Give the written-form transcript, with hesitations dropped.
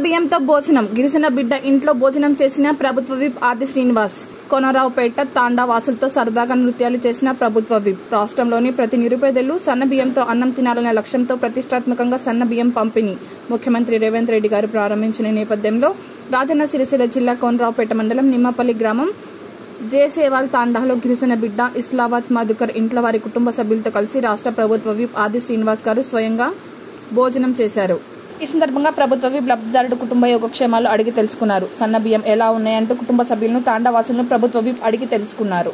బియ్యంతో భోజనం గిరిజన బిడ్డ ఇంట్లో భోజనం చేసిన ప్రభుత్వ విప్ ఆది శ్రీనివాస్. కోనరావుపేట తాండా వాసులతో సరదాగా నృత్యాలు చేసిన ప్రభుత్వ విప్. రాష్ట్రంలోని ప్రతి నిరుపేదలు సన్న బియ్యంతో అన్నం తినాలనే లక్ష్యంతో ప్రతిష్టాత్మకంగా సన్న బియ్యం పంపిణీ ముఖ్యమంత్రి రేవంత్ రెడ్డి గారు ప్రారంభించిన నేపథ్యంలో రాజన్న సిరిసిల్ల జిల్లా కోనరావుపేట మండలం నిమ్మపల్లి గ్రామం జేసేవాల్ తాండాలో గిరిజన బిడ్డ ఇస్లావత్ మధుకర్ ఇంట్లో వారి కుటుంబ సభ్యులతో కలిసి రాష్ట్ర ప్రభుత్వ విప్ ఆది శ్రీనివాస్ గారు స్వయంగా భోజనం చేశారు. ఈ సందర్భంగా ప్రభుత్వ విప్ లబ్ధిదారుడు కుటుంబ యోగక్షేమాలు అడిగి తెలుసుకున్నారు. సన్న బియ్యం ఎలా ఉన్నాయంటూ కుటుంబ సభ్యులను తాండా వాసులను ప్రభుత్వ విప్ అడిగి తెలుసుకున్నారు.